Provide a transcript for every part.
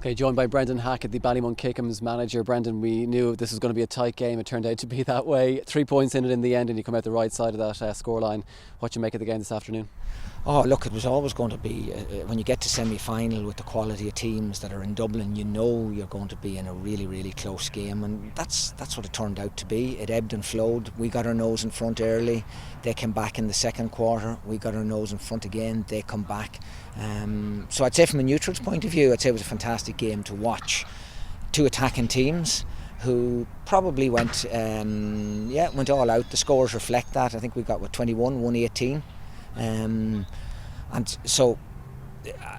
Okay, joined by Brendan Hackett, the Ballymun Kickhams manager. Brendan, we knew this was going to be a tight game. It turned out to be that way. 3 points in it in the end, and you come out the right side of that scoreline. What do you make of the game this afternoon? Oh, look, it was always going to be, when you get to semi-final with the quality of teams that are in Dublin, you know you're going to be in a really, really close game, and that's what it turned out to be. It ebbed and flowed. We got our nose in front early. They came back in the second quarter. We got our nose in front again. They come back. So I'd say from a neutral's point of view, I'd say it was a fantastic game to watch. Two attacking teams who probably went all out. The scores reflect that. I think we got 21, 118. And so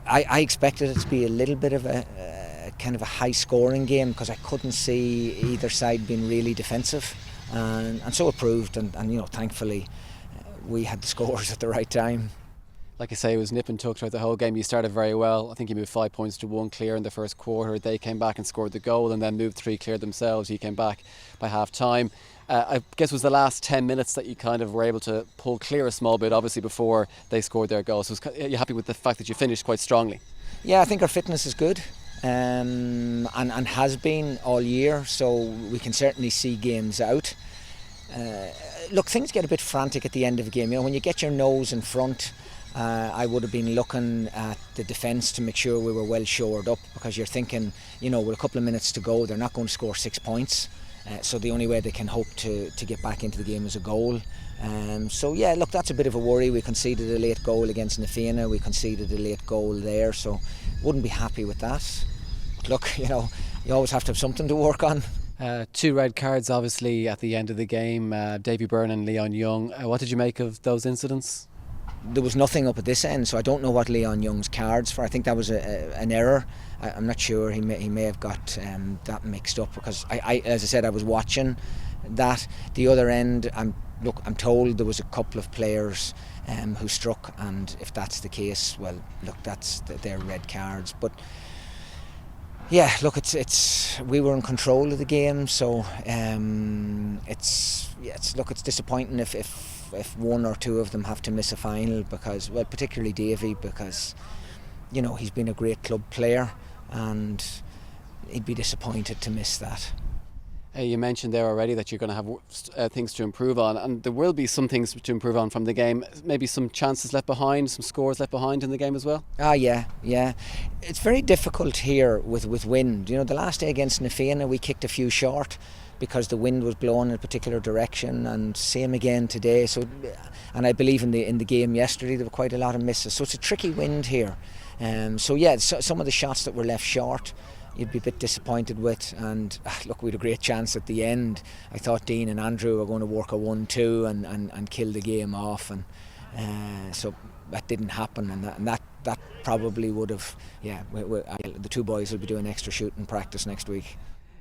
I expected it to be a little bit of a kind of a high scoring game because I couldn't see either side being really defensive, and so it proved, and thankfully we had the scores at the right time. Like I say, it was nip and tuck throughout the whole game. You started very well. I think you moved 5 points to 1 clear in the first quarter. They came back and scored the goal and then moved 3 clear themselves. You came back by half time. I guess it was the last 10 minutes that you kind of were able to pull clear a small bit, obviously, before they scored their goal. So are you happy with the fact that you finished quite strongly? Yeah, I think our fitness is good, and has been all year, so we can certainly see games out. Look, things get a bit frantic at the end of a game. When you get your nose in front, I would have been looking at the defence to make sure we were well shored up, because you're thinking, with a couple of minutes to go, they're not going to score 6 points. So the only way they can hope to get back into the game is a goal. So yeah, look, that's a bit of a worry. We conceded a late goal against Nafina. We conceded a late goal there, so wouldn't be happy with that. But look, you always have to have something to work on. 2 red cards, obviously, at the end of the game. Davy Byrne and Leon Young. What did you make of those incidents? There was nothing up at this end, so I don't know what Leon Young's cards for. I think that was an error. I'm not sure. He may have got that mixed up, because as I said, I was watching that. The other end, I'm told there was a couple of players who struck, and if that's the case, well, look, that's their red cards. But yeah, look, we were in control of the game, so it's disappointing if 1 or 2 of them have to miss a final, because, well, particularly Davy, because he's been a great club player and he'd be disappointed to miss that. You mentioned there already that you're going to have things to improve on, and there will be some things to improve on from the game. Maybe some chances left behind, some scores left behind in the game as well. Yeah. It's very difficult here with wind. The last day against Nafina, we kicked a few short because the wind was blowing in a particular direction, and same again today. So, and I believe in the game yesterday there were quite a lot of misses. So it's a tricky wind here. Some of the shots that were left short, you'd be a bit disappointed with, and look, we had a great chance at the end. I thought Dean and Andrew were going to work a 1-2 and kill the game off, and so that didn't happen, and that probably would have. The 2 boys will be doing extra shooting practice next week.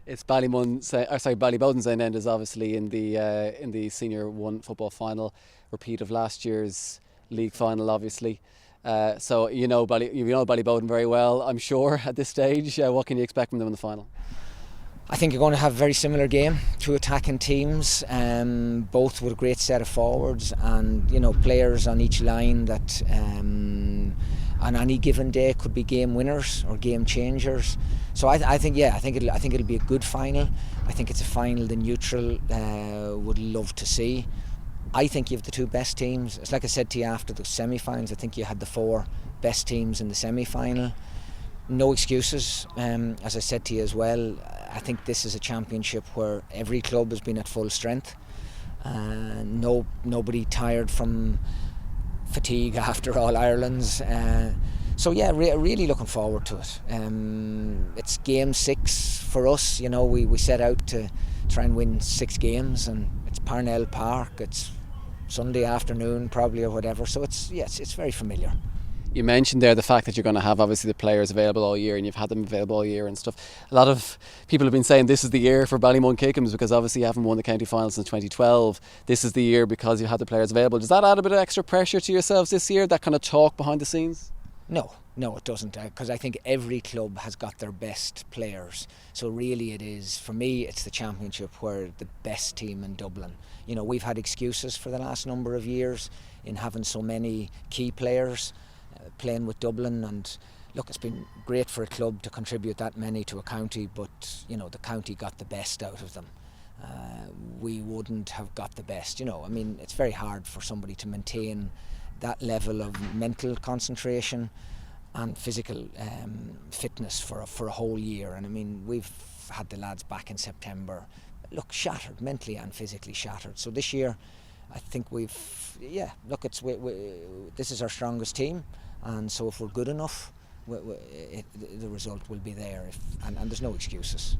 It's Ballybowden's end is obviously in the Senior 1 football final, repeat of last year's league final, obviously. So you know Ballybowden very well, I'm sure, at this stage. What can you expect from them in the final? I think you're going to have a very similar game. 2 attacking teams, both with a great set of forwards, and players on each line that on any given day could be game winners or game changers. So I think it'll be a good final. I think it's a final the neutral would love to see. I think you have the 2 best teams. It's like I said to you after the semi-finals, I think you had the 4 best teams in the semi-final. No excuses, as I said to you as well. I think this is a championship where every club has been at full strength. Nobody tired from fatigue after All Ireland's. So yeah, really looking forward to it. It's game 6 for us. We set out to try and win 6 games, and it's Parnell Park. It's Sunday afternoon probably, or whatever. So it's very familiar. You mentioned there the fact that you're going to have obviously the players available all year, and you've had them available all year and stuff. A lot of people have been saying this is the year for Ballymun Kickhams, because obviously you haven't won the county final since 2012. This is the year because you had the players available. Does that add a bit of extra pressure to yourselves this year, that kind of talk behind the scenes? No, it doesn't, because I think every club has got their best players. So really it is, for me, it's the championship where the best team in Dublin. We've had excuses for the last number of years in having so many key players playing with Dublin, and look, it's been great for a club to contribute that many to a county, but you know, the county got the best out of them. We wouldn't have got the best. You know, I mean, it's very hard for somebody to maintain that level of mental concentration and physical fitness for a whole year. And I mean, we've had the lads back in September, look, shattered, mentally and physically shattered. So this year, I think this is our strongest team, and so if we're good enough, the result will be there, and there's no excuses.